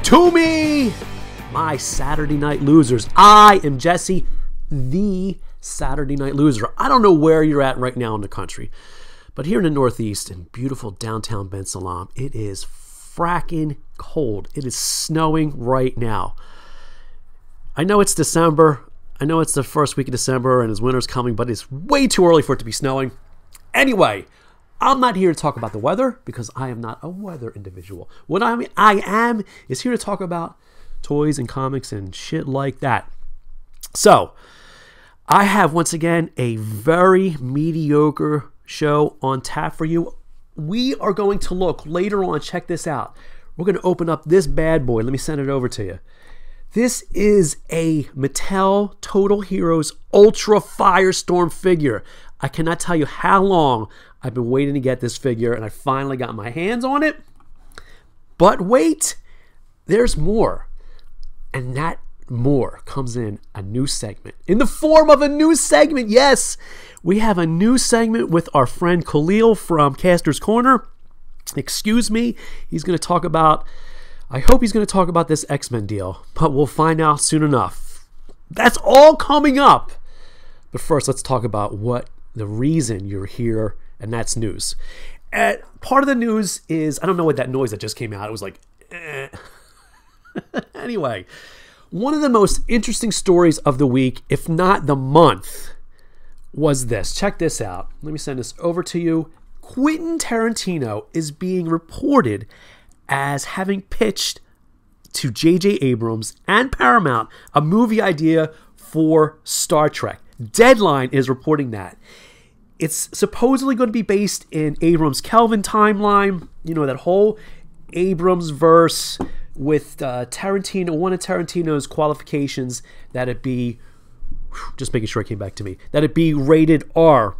to me, my Saturday Night Losers. I am Jesse, the Saturday Night Loser. I don't know where you're at right now in the country, but here in the Northeast, in beautiful downtown Ben Salam, it is fracking cold. It is snowing right now. I know it's December. I know it's the first week of December and his winter's coming, but it's way too early for it to be snowing. Anyway, I'm not here to talk about the weather because I am not a weather individual. What I am is here to talk about toys and comics and shit like that. So, I have once again a very mediocre show on tap for you. We are going to look later on, check this out. We're going to open up this bad boy. Let me send it over to you. This is a Mattel Total Heroes Ultra Firestorm figure. I cannot tell you how long I've been waiting to get this figure, and I finally got my hands on it. But wait, there's more. And that more comes in a new segment. In the form of a new segment, yes! We have a new segment with our friend Khalil from Caster's Corner. Excuse me, he's going to talk about... I hope he's going to talk about this X-Men deal, but we'll find out soon enough. That's all coming up. But first, let's talk about what the reason you're here, and that's news. Part of the news is, I don't know what that noise that just came out. It was like, eh. Anyway, one of the most interesting stories of the week, if not the month, was this. Check this out. Let me send this over to you. Quentin Tarantino is being reported as having pitched to J.J. Abrams and Paramount a movie idea for Star Trek. Deadline is reporting that. It's supposedly going to be based in Abrams' Kelvin timeline. You know, that whole Abrams verse with Tarantino. One of Tarantino's qualifications that it be, just making sure it came back to me, that it be rated R.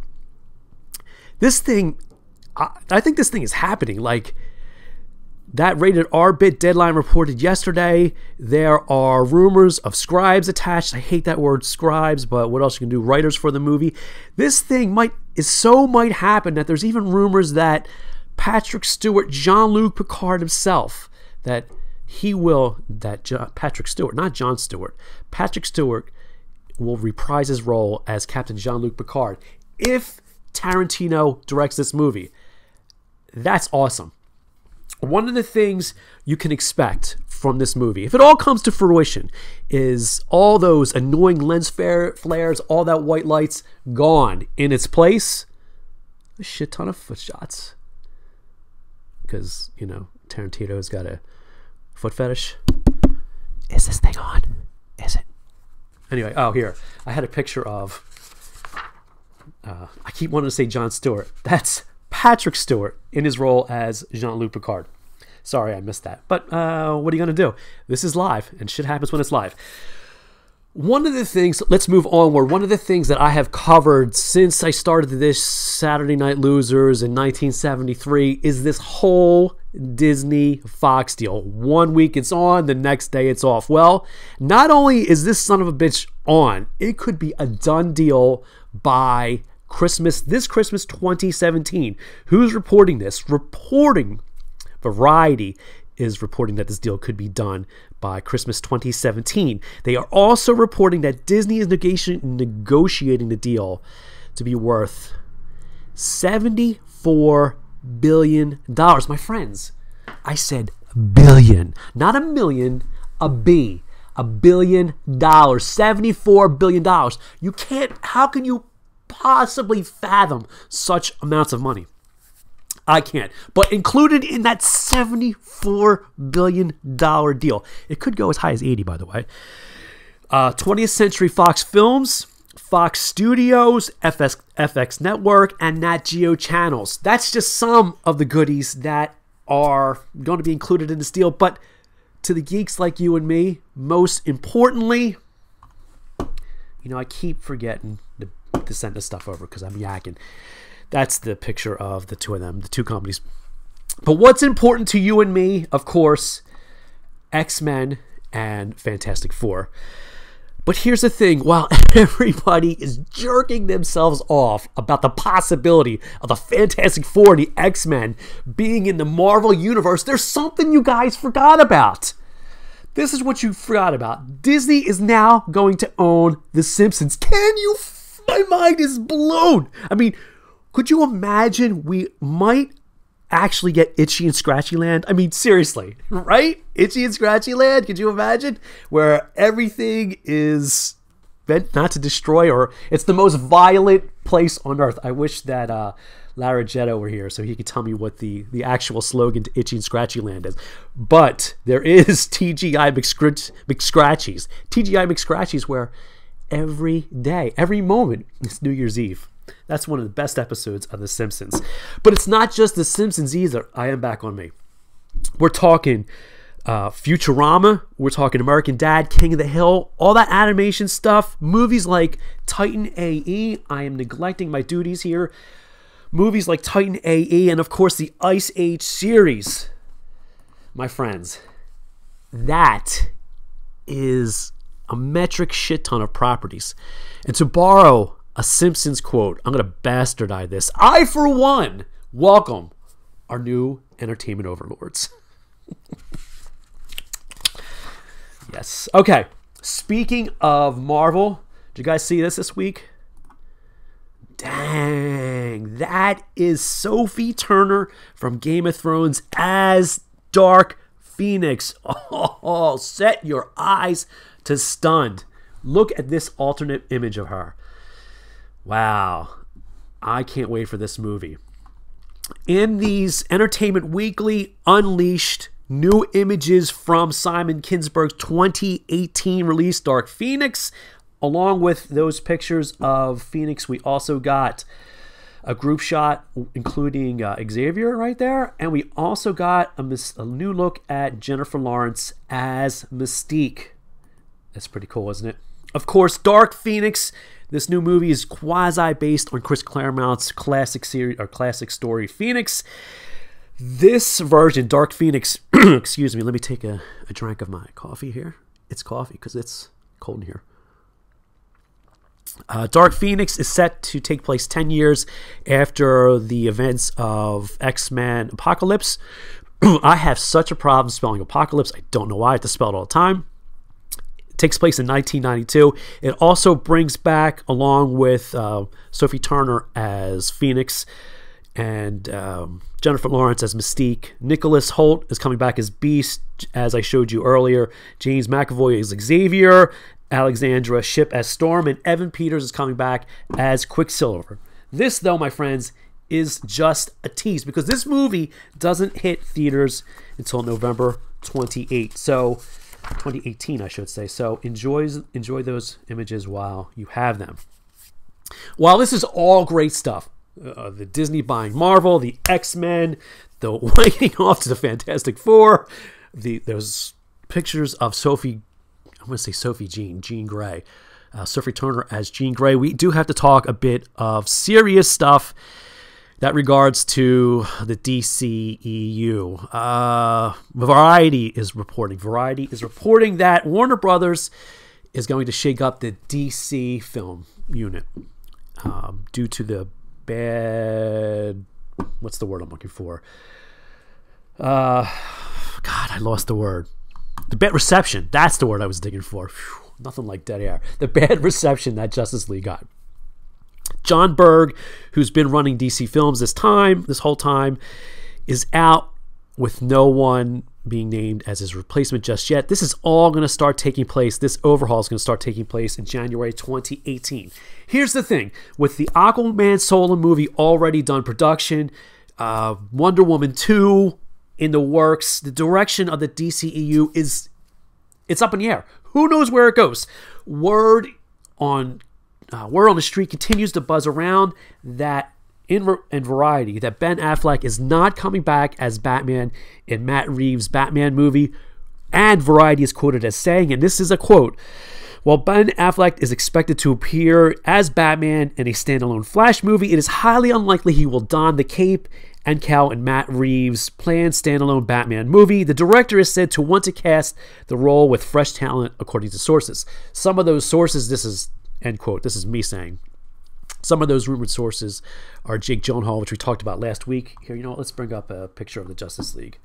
This thing, I think this thing is happening. Like, that rated R bit Deadline reported yesterday. There are rumors of scribes attached. I hate that word scribes, but what else you can do? Writers for the movie. This thing might happen that there's even rumors that Patrick Stewart, Jean-Luc Picard himself, Patrick Stewart will reprise his role as Captain Jean-Luc Picard if Tarantino directs this movie. That's awesome. One of the things you can expect from this movie, if it all comes to fruition, is all those annoying lens flares, all that white lights gone. In its place, a shit ton of foot shots. Because, you know, Tarantino's got a foot fetish. Is this thing on? Is it? Anyway, oh, here. I had a picture of... I keep wanting to say Jon Stewart. That's Patrick Stewart in his role as Jean-Luc Picard. Sorry, I missed that. But what are you going to do? This is live, and shit happens when it's live. One of the things, let's move onward. One of the things that I have covered since I started this Saturday Night Losers in 1973 is this whole Disney Fox deal. 1 week it's on, the next day it's off. Well, not only is this son of a bitch on, it could be a done deal by this Christmas 2017. Who's reporting this? Variety is reporting that this deal could be done by Christmas 2017. They are also reporting that Disney is negotiating the deal to be worth $74 billion. My friends, I said billion, not a million, a B. $1 billion, $74 billion. You can't, how can you possibly fathom such amounts of money? I can't. But included in that $74 billion deal, it could go as high as 80, by the way. 20th Century Fox Films, Fox Studios, FX Network, and Nat Geo channels. That's just some of the goodies that are going to be included in this deal. But to the geeks like you and me, most importantly, you know, I keep forgetting to send this stuff over because I'm yakking. That's the picture of the two of them, the two companies. But what's important to you and me, of course, X-Men and Fantastic Four. But here's the thing, while everybody is jerking themselves off about the possibility of the Fantastic Four and the X-Men being in the Marvel Universe, there's something you guys forgot about. This is what you forgot about. Disney is now going to own The Simpsons. My mind is blown. I mean, could you imagine we might actually get Itchy and Scratchy Land? I mean, seriously, right? Itchy and Scratchy Land, could you imagine? Where everything is meant not to destroy, or it's the most violent place on earth. I wish that Lara Jetto were here so he could tell me what the actual slogan to Itchy and Scratchy Land is. But there is TGI McScratchies. TGI McScratchies, where every day, every moment is New Year's Eve. That's one of the best episodes of The Simpsons. But it's not just The Simpsons either. I am back on me. We're talking Futurama. We're talking American Dad, King of the Hill, all that animation stuff. Movies like Titan AE. I am neglecting my duties here. Movies like Titan AE, and of course the Ice Age series. My friends, that is a metric shit ton of properties. And to borrow a Simpsons quote, I'm going to bastardize this. I, for one, welcome our new entertainment overlords. Yes. Okay. Speaking of Marvel, did you guys see this week? Dang. That is Sophie Turner from Game of Thrones as Dark Phoenix. Oh, set your eyes to stunned. Look at this alternate image of her. Wow. I can't wait for this movie. In these Entertainment Weekly Unleashed new images from Simon Kinberg's 2018 release, Dark Phoenix, along with those pictures of Phoenix, we also got a group shot including Xavier right there, and we also got a new look at Jennifer Lawrence as Mystique. That's pretty cool, isn't it? Of course, Dark Phoenix, this new movie is quasi-based on Chris Claremont's classic series or classic story Phoenix. This version, Dark Phoenix, excuse me, let me take a drink of my coffee here. It's coffee because it's cold in here. Dark Phoenix is set to take place 10 years after the events of X-Men Apocalypse. I have such a problem spelling Apocalypse. I don't know why. I have to spell it all the time. It takes place in 1992. It also brings back, along with Sophie Turner as Phoenix and Jennifer Lawrence as Mystique. Nicholas Hoult is coming back as Beast, as I showed you earlier. James McAvoy is Xavier. Alexandra Shipp as Storm, and Evan Peters is coming back as Quicksilver. This, though, my friends, is just a tease because this movie doesn't hit theaters until November 2018, I should say. So enjoy those images while you have them. While this is all great stuff, the Disney buying Marvel, the X-Men, the writing off to the Fantastic Four, those pictures of Sophie Jean Grey. Sophie Turner as Jean Grey. We do have to talk a bit of serious stuff that regards to the DCEU. Variety is reporting that Warner Brothers is going to shake up the DC film unit due to the bad... What's the word I'm looking for? God, I lost the word. The bad reception. That's the word I was digging for. Whew, nothing like dead air. The bad reception that Justice League got. John Berg, who's been running DC Films this whole time, is out with no one being named as his replacement just yet. This is all going to start taking place. This overhaul is going to start taking place in January 2018. Here's the thing. With the Aquaman solo movie already done production, Wonder Woman 2 in the works, the direction of the DCEU it's up in the air. Who knows where it goes? Word on the street continues to buzz around that in Variety that Ben Affleck is not coming back as Batman in Matt Reeves' Batman movie, and Variety is quoted as saying, and this is a quote, "While Ben Affleck is expected to appear as Batman in a standalone Flash movie, it is highly unlikely he will don the cape and cowl in Matt Reeves' planned standalone Batman movie. The director is said to want to cast the role with fresh talent, according to sources." Some of those sources, this is, end quote, this is me saying, some of those rumored sources are Jake Gyllenhaal, which we talked about last week. Here, let's bring up a picture of the Justice League,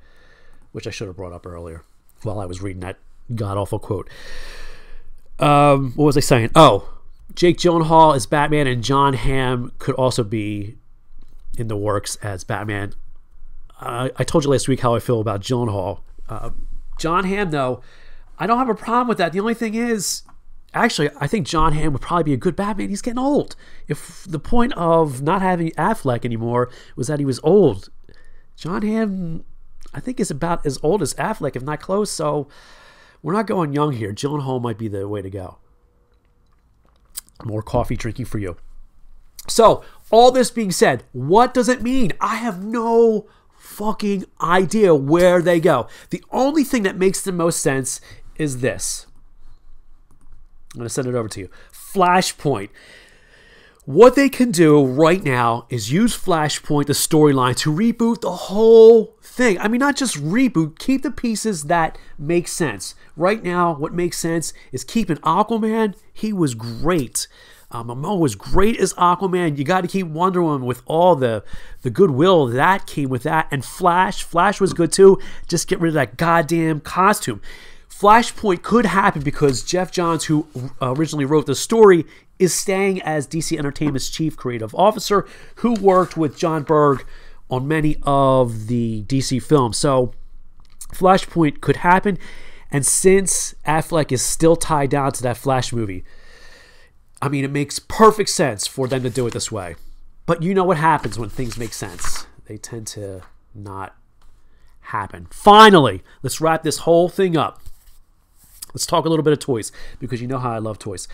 which I should have brought up earlier while I was reading that god-awful quote. What was I saying? Oh, Jake Gyllenhaal is Batman, and John Hamm could also be in the works as Batman. I told you last week how I feel about Gyllenhaal. John Hamm, though, I don't have a problem with that. The only thing is, actually, I think John Hamm would probably be a good Batman. He's getting old. If the point of not having Affleck anymore was that he was old, John Hamm, I think, is about as old as Affleck, if not close. So we're not going young here. Gyllenhaal might be the way to go. More coffee drinking for you. So, all this being said, what does it mean? I have no fucking idea where they go. The only thing that makes the most sense is this. I'm going to send it over to you. Flashpoint. What they can do right now is use Flashpoint, the storyline, to reboot the whole thing. I mean, not just reboot, keep the pieces that make sense. Right now, what makes sense is keeping Aquaman. He was great. Momoa was great as Aquaman. You got to keep Wonder Woman with all the goodwill that came with that. And Flash was good too. Just get rid of that goddamn costume. Flashpoint could happen because Jeff Johns, who originally wrote the story, is staying as DC Entertainment's chief creative officer, who worked with John Berg on many of the DC films. So Flashpoint could happen. And since Affleck is still tied down to that Flash movie, I mean, it makes perfect sense for them to do it this way. But you know what happens when things make sense. They tend to not happen. Finally, let's wrap this whole thing up. Let's talk a little bit of toys, because you know how I love toys.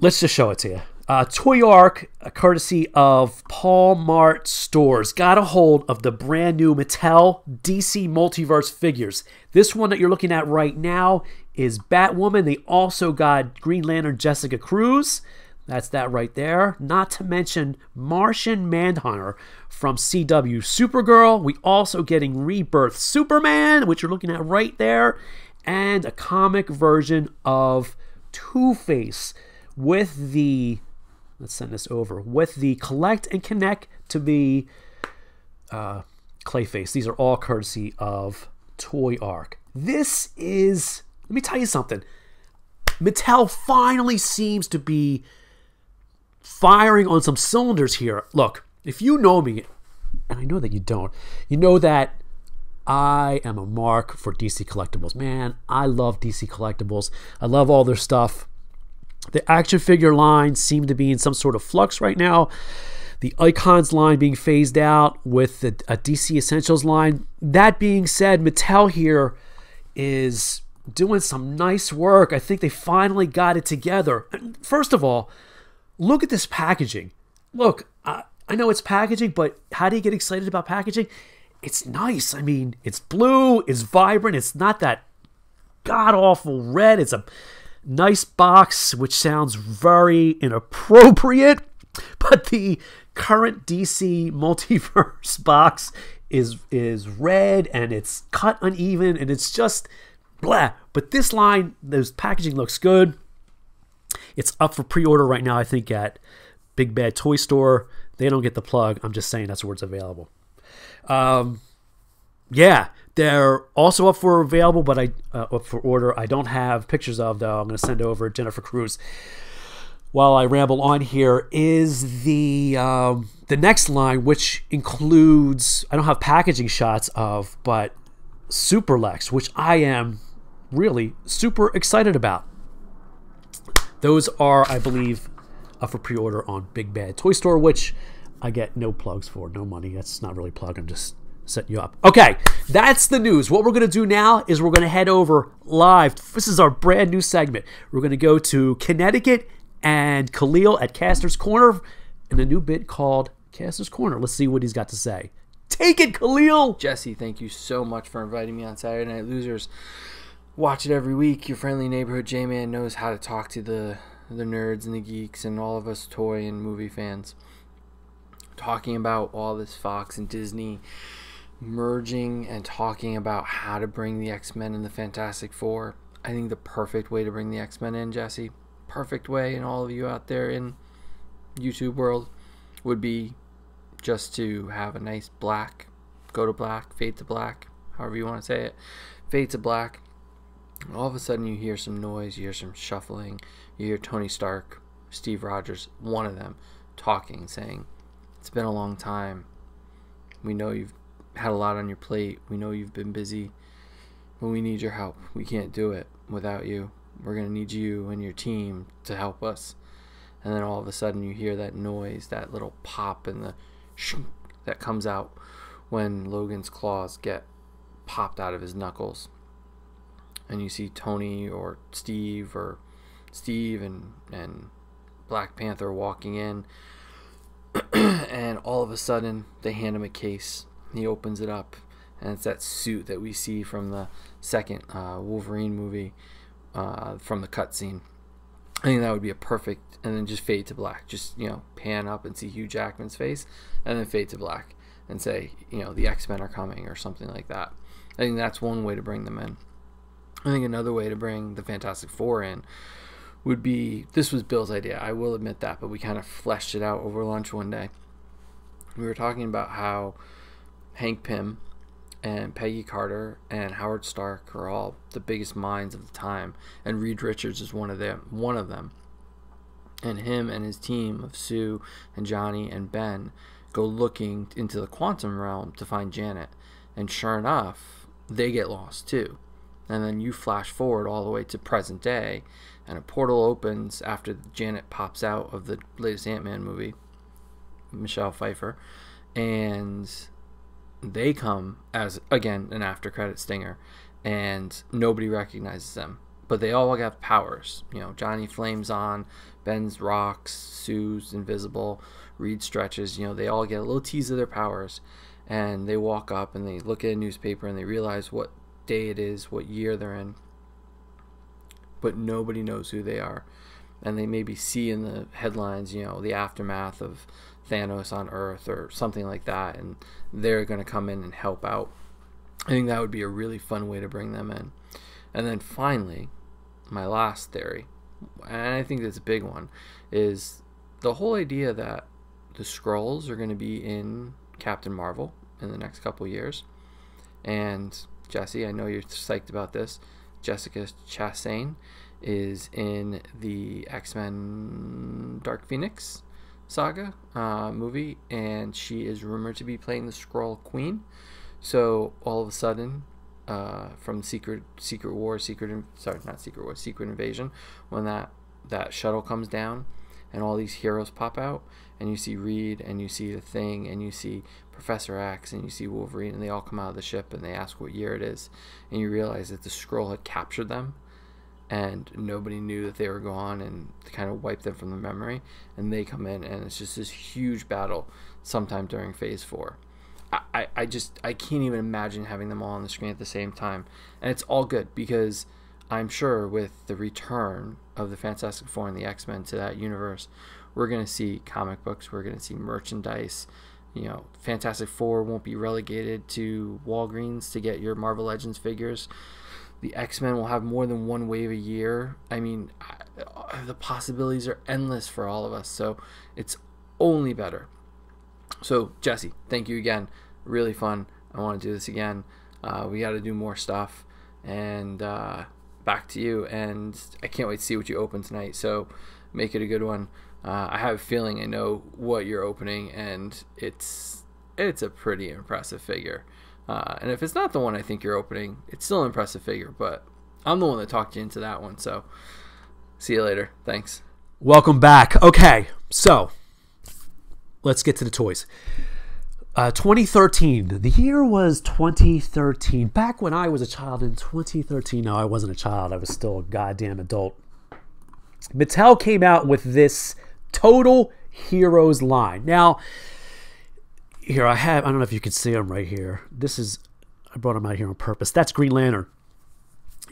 Let's just show it to you. Toy Arc, courtesy of Paul Mart Stores, got a hold of the brand new Mattel DC Multiverse figures. This one that you're looking at right now is Batwoman. They also got Green Lantern Jessica Cruz. That's that right there. Not to mention Martian Manhunter from CW. Supergirl. We also getting Rebirth Superman, which you're looking at right there. And a comic version of Two-Face with the, let's send this over, with the Collect and Connect to be Clayface. These are all courtesy of Toy Arc. This is, let me tell you something. Mattel finally seems to be firing on some cylinders here. Look, if you know me, and I know that you don't, you know that I am a mark for DC Collectibles. Man, I love DC Collectibles. I love all their stuff. The action figure line seemed to be in some sort of flux right now. The Icons line being phased out with a DC Essentials line. That being said, Mattel here is doing some nice work. I think they finally got it together. First of all, look at this packaging. Look, I know it's packaging, but how do you get excited about packaging? It's nice. I mean, it's blue, it's vibrant, it's not that god-awful red. It's a nice box, which sounds very inappropriate, but the current DC Multiverse box is red, and it's cut uneven, and it's just blah. But this line, this packaging looks good. It's up for pre-order right now, I think, at Big Bad Toy Store. They don't get the plug. I'm just saying that's where it's available. Yeah, they're also up for available, but up for order. I don't have pictures of, though. I'm going to send over Jennifer Cruz. While I ramble on here, is the next line, which includes, I don't have packaging shots of, but Super Lex, which I am really super excited about. Those are, I believe, up for pre-order on Big Bad Toy Store, which I get no plugs for, no money. That's not really a plug. I'm just setting you up. Okay, that's the news. What we're going to do now is we're going to head over live. This is our brand new segment. We're going to go to Connecticut and Khalil at Caster's Corner in a new bit called Caster's Corner. Let's see what he's got to say. Take it, Khalil! Jesse, thank you so much for inviting me on Saturday Night Losers. Watch it every week. Your friendly neighborhood J-Man knows how to talk to the nerds and the geeks and all of us toy and movie fans. Talking about all this Fox and Disney merging and talking about how to bring the X-Men and the Fantastic Four. I think the perfect way to bring the X-Men in, Jesse, perfect way, and all of you out there in YouTube world, would be just to have a nice black, go to black, fade to black, however you want to say it, fade to black All of a sudden you hear some noise, you hear some shuffling, you hear Tony Stark, Steve Rogers, one of them, talking, saying, "It's been a long time. We know you've had a lot on your plate. We know you've been busy, but we need your help. We can't do it without you. We're going to need you and your team to help us." And then all of a sudden you hear that noise, that little pop and the shunk that comes out when Logan's claws get popped out of his knuckles. And you see Tony or Steve and Black Panther walking in. And all of a sudden they hand him a case. He opens it up, and it's that suit that we see from the second Wolverine movie, from the cutscene. I think that would be a perfect, and then just fade to black. Just, pan up and see Hugh Jackman's face, and then fade to black and say, the X-Men are coming or something like that. I think that's one way to bring them in. I think another way to bring the Fantastic Four in would be, this was Bill's idea, I will admit that, but we kind of fleshed it out over lunch one day. We were talking about how Hank Pym and Peggy Carter and Howard Stark are all the biggest minds of the time, and Reed Richards is one of them. And him and his team of Sue and Johnny and Ben go looking into the quantum realm to find Janet, and sure enough, they get lost too. And then you flash forward all the way to present day, and a portal opens after Janet pops out of the latest Ant-Man movie, Michelle Pfeiffer, and they come as, again, an after-credit stinger, and nobody recognizes them. But they all have powers. Johnny flames on, Ben's rocks, Sue's invisible, Reed stretches. They all get a little tease of their powers, and they walk up and they look at a newspaper and they realize what day it is, what year they're in, but nobody knows who they are. And they maybe see in the headlines, the aftermath of Thanos on Earth or something like that, and they're going to come in and help out. I think that would be a really fun way to bring them in. And then finally, my last theory, and I think that's a big one, is the whole idea that the Skrulls are going to be in Captain Marvel in the next couple years. And Jesse, I know you're psyched about this. Jessica Chastain is in the X-Men Dark Phoenix saga movie, and she is rumored to be playing the Skrull Queen. So all of a sudden, from Secret Invasion, when that shuttle comes down and all these heroes pop out, and you see Reed, and you see the Thing, and you see Professor X, and you see Wolverine, and they all come out of the ship and they ask what year it is, and you realize that the Skrull had captured them and nobody knew that they were gone, and kind of wiped them from the memory, and they come in, and it's just this huge battle sometime during Phase 4. I can't even imagine having them all on the screen at the same time. And it's all good, because I'm sure with the return of the Fantastic Four and the X-Men to that universe, we're going to see comic books, we're going to see merchandise. Fantastic Four won't be relegated to Walgreens to get your Marvel Legends figures. The X-Men will have more than one wave a year. I mean, the possibilities are endless for all of us, so it's only better. So, Jesse, thank you again. Really fun. I want to do this again. We got to do more stuff. And back to you. And I can't wait to see what you open tonight, so make it a good one. I have a feeling I know what you're opening, and it's a pretty impressive figure. And if it's not the one I think you're opening, it's still an impressive figure, but I'm the one that talked you into that one. So see you later. Thanks. Welcome back. Okay, so let's get to the toys. 2013. The year was 2013. Back when I was a child in 2013. No, I wasn't a child. I was still a goddamn adult. Mattel came out with this Total Heroes line. Now, here I don't know if you can see them right here. I brought them out here on purpose. That's Green Lantern.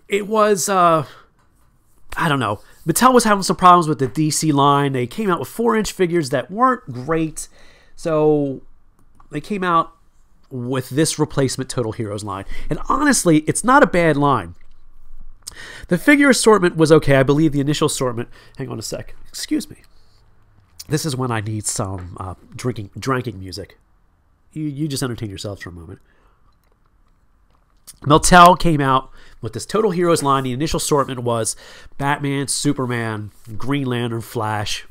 It was, I don't know. Mattel was having some problems with the DC line. They came out with 4-inch figures that weren't great. So they came out with this replacement Total Heroes line. And honestly, it's not a bad line. The figure assortment was okay. I believe the initial assortment... Hang on a sec. Excuse me. This is when I need some drinking music. You just entertain yourselves for a moment. Mattel came out with this Total Heroes line, the initial assortment was Batman, Superman, Green Lantern, Flash,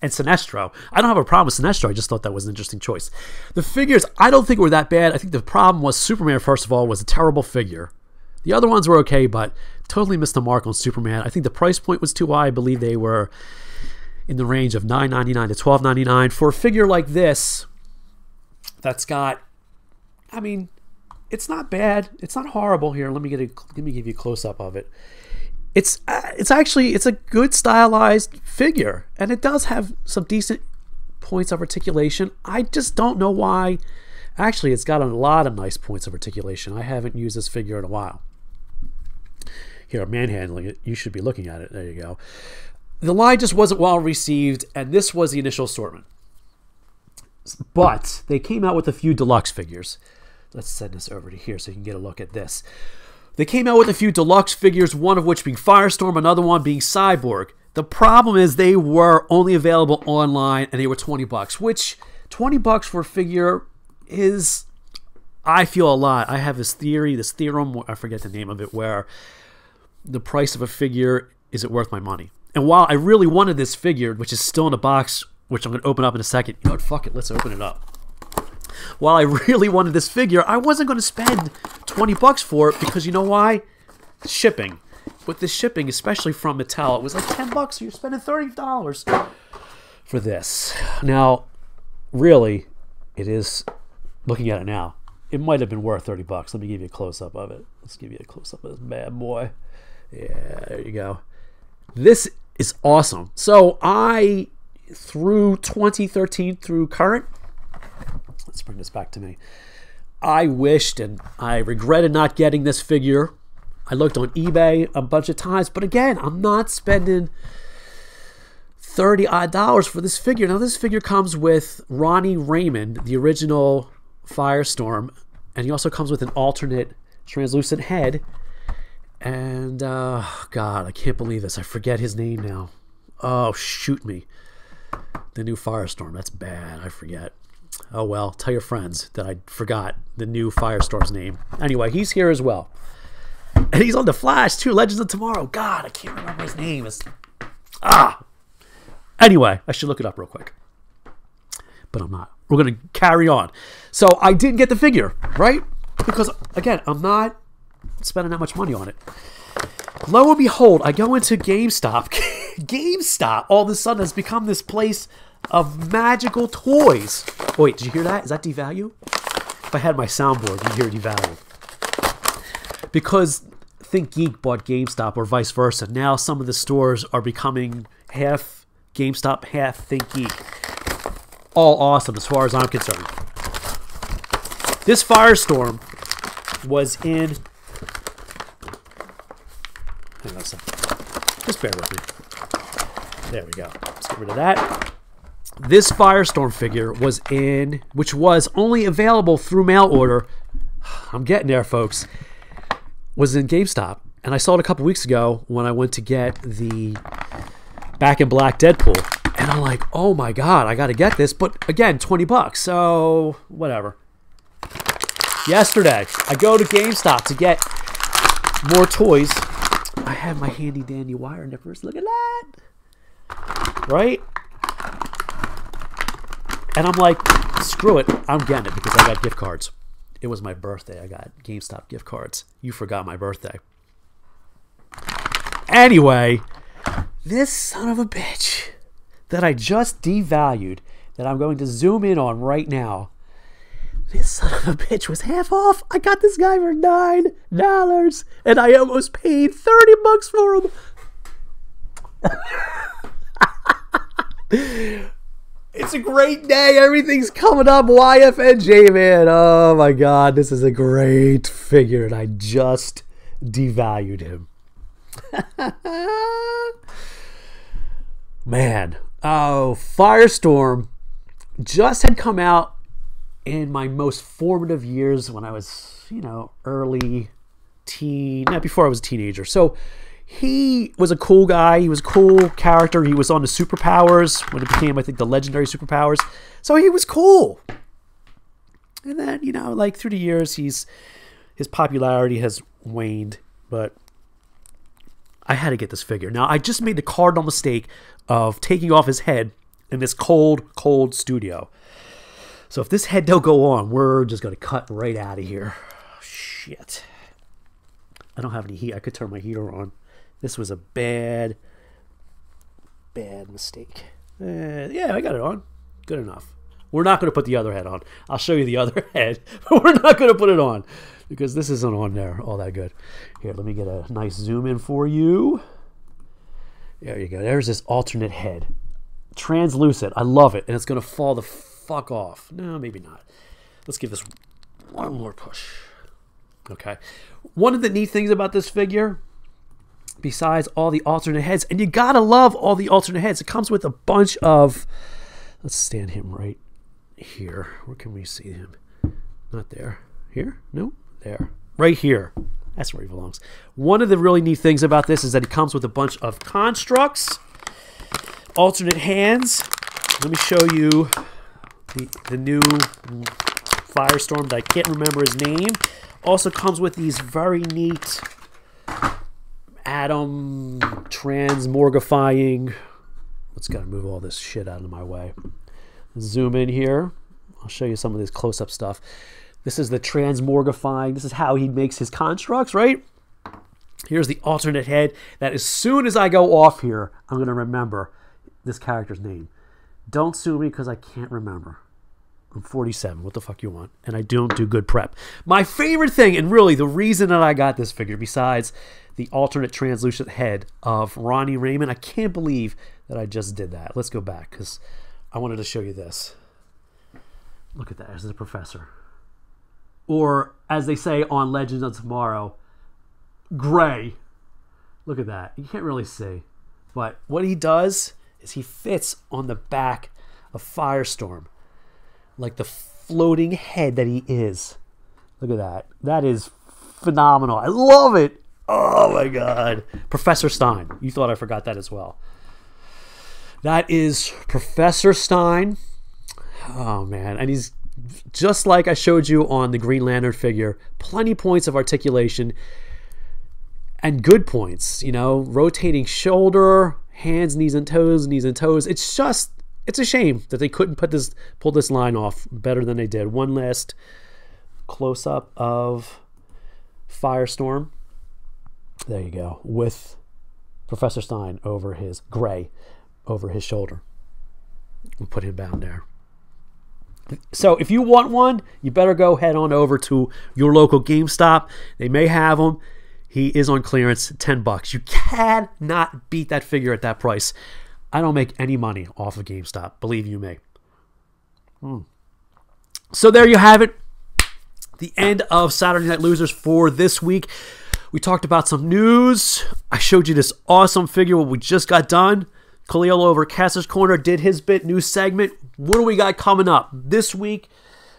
and Sinestro. I don't have a problem with Sinestro. I just thought that was an interesting choice. The figures, I don't think were that bad. I think the problem was Superman, first of all, was a terrible figure. The other ones were okay, but totally missed the mark on Superman. I think the price point was too high. I believe they were in the range of $9.99 to $12.99 for a figure like this that's got, I mean, it's not bad. It's not horrible. Here, let me give you a close-up of it. It's a good stylized figure, and it does have some decent points of articulation. I just don't know why. Actually, it's got a lot of nice points of articulation. I haven't used this figure in a while. Here, I'm manhandling it. You should be looking at it. There you go. The line just wasn't well received, and this was the initial assortment. But they came out with a few deluxe figures. Let's send this over to here so you can get a look at this. They came out with a few deluxe figures, one of which being Firestorm, another one being Cyborg. The problem is they were only available online, and they were $20, which $20 for a figure is, I feel, a lot. I have this theorem, I forget the name of it, where the price of a figure, is it worth my money? And while I really wanted this figure, which is still in the box, which I'm going to open up in a second. You know what? Fuck it. Let's open it up. While I really wanted this figure, I wasn't going to spend $20 for it because you know why? Shipping. With the shipping, especially from Mattel, it was like $10, so you're spending $30 for this. Now, really, it is, looking at it now, it might have been worth $30. Let me give you a close-up of it. Let's give you a close-up of this bad boy. Yeah, there you go. This is awesome. So I, through 2013, through current, let's bring this back to me. I wished and I regretted not getting this figure. I looked on eBay a bunch of times, but again, I'm not spending $30 for this figure. Now, this figure comes with Ronnie Raymond, the original Firestorm, and he also comes with an alternate translucent head. And, God, I can't believe this. I forget his name now. Oh, shoot me. The new Firestorm. That's bad. I forget. Oh, well, tell your friends that I forgot the new Firestorm's name. Anyway, he's here as well. And he's on The Flash, too. Legends of Tomorrow. God, I can't remember his name. Anyway, I should look it up real quick. But I'm not. We're going to carry on. So I didn't get the figure, right? Because, again, I'm not spending that much money on it. Lo and behold, I go into GameStop. GameStop all of a sudden has become this place of magical toys. Oh, wait, did you hear that? Is that devalue? If I had my soundboard, you'd hear devalue. Because Think Geek bought GameStop or vice versa. Now some of the stores are becoming half GameStop, half Think Geek. All awesome as far as I'm concerned. This Firestorm was in... Hang on a second. Just bear with me. There we go. Let's get rid of that. This Firestorm figure was in, which was only available through mail order. I'm getting there, folks. Was in GameStop. And I saw it a couple weeks ago when I went to get the Back in Black Deadpool. And I'm like, oh my God, I got to get this. But again, $20. So, whatever. Yesterday, I go to GameStop to get more toys. I have my handy dandy wire nippers. Look at that. Right? And I'm like, screw it. I'm getting it because I got gift cards. It was my birthday. I got GameStop gift cards. You forgot my birthday. Anyway, this son of a bitch that I just devalued, that I'm going to zoom in on right now, this son of a bitch was half off. I got this guy for $9, and I almost paid $30 for him. It's a great day. Everything's coming up. YFNJ, man. Oh, my God. This is a great figure, and I just devalued him. Man. Oh, Firestorm just had come out in my most formative years when I was, early teen. Not before I was a teenager. So he was a cool guy. He was a cool character. He was on the superpowers when it became, I think, the legendary superpowers. So he was cool. And then, through the years, his popularity has waned. but I had to get this figure. Now, I just made the cardinal mistake of taking off his head in this cold, cold studio. So if this head don't go on, we're just going to cut right out of here. Shit. I don't have any heat. I could turn my heater on. This was a bad mistake. Yeah, I got it on. Good enough. We're not going to put the other head on. I'll show you the other head, but we're not going to put it on because this isn't on there all that good. Here, let me get a nice zoom in for you. There you go. There's this alternate head. Translucent. I love it, and it's going to fall the fuck off. No, maybe not. Let's give this one more push. Okay. One of the neat things about this figure, besides all the alternate heads, and you gotta love all the alternate heads, it comes with a bunch of, let's stand him right here. Where can we see him? Not there. Here? No, there. Right here. That's where he belongs. One of the really neat things about this is that it comes with a bunch of constructs, alternate hands. Let me show you the new Firestorm that I can't remember his name. Also comes with these very neat atom transmorgifying. Let's gotta move all this shit out of my way. Zoom in here. I'll show you some of this close-up stuff. This is the transmorgifying. This is how he makes his constructs, right? Here's the alternate head that as soon as I go off here, I'm gonna remember this character's name. Don't sue me because I can't remember. I'm 47. What the fuck you want? And I don't do good prep. My favorite thing, and really the reason that I got this figure, besides the alternate translucent head of Ronnie Raymond, I can't believe that I just did that. Let's go back because I wanted to show you this. Look at that. This is a professor. Or, as they say on Legends of Tomorrow, gray. Look at that. You can't really see. But what he does is he fits on the back of Firestorm. Like the floating head that he is. Look at that. That is phenomenal. I love it. Oh my God. Professor Stein. You thought I forgot that as well. That is Professor Stein. Oh man. And he's just like I showed you on the Green Lantern figure. Plenty points of articulation. And good points. You know, rotating shoulder, hands, knees and toes, knees and toes. It's a shame that they couldn't pull this line off better than they did. One last close-up of Firestorm. There you go. With Professor Stein over his gray, over his shoulder. We'll put him down there. So if you want one, you better go head on over to your local GameStop. They may have them. He is on clearance, $10. You cannot beat that figure at that price. I don't make any money off of GameStop, believe you me. So there you have it. The end of Saturday Night Losers for this week. We talked about some news. I showed you this awesome figure what we just got done. Khalil over at Caster's Corner did his bit, new segment. What do we got coming up this week?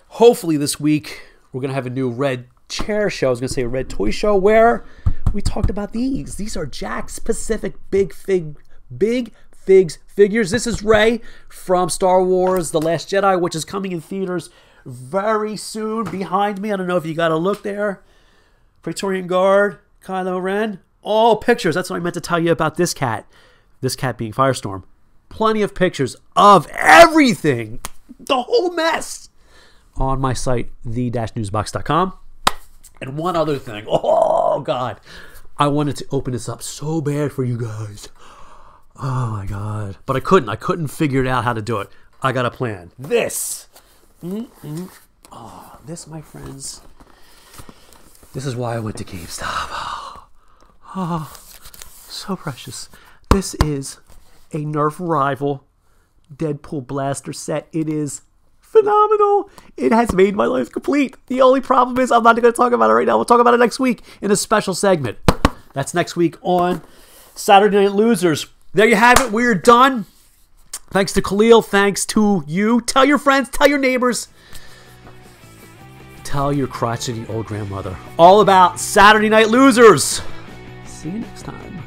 Hopefully this week we're going to have a new red chair show. I was going to say a red toy show where we talked about these. These are Jakks Pacific Big Figs figures. This is Rey from Star Wars The Last Jedi, which is coming in theaters very soon. Behind me, I don't know if you got a look there. Praetorian Guard, Kylo Ren. All pictures. That's what I meant to tell you about this cat. This cat being Firestorm. Plenty of pictures of everything. The whole mess. On my site, the-newsbox.com. And one other thing. Oh, God. I wanted to open this up so bad for you guys. Oh my God. But I couldn't figure it out how to do it. I got a plan. This. Oh, this, my friends. This is why I went to GameStop. Oh, so precious. This is a Nerf rival Deadpool blaster set. It is phenomenal. It has made my life complete. The only problem is I'm not going to talk about it right now. We'll talk about it next week in a special segment. That's next week on Saturday Night Losers. There you have it. We're done. Thanks to Khalil. Thanks to you. Tell your friends. Tell your neighbors. Tell your crotchety old grandmother all about Saturday Night Losers. See you next time.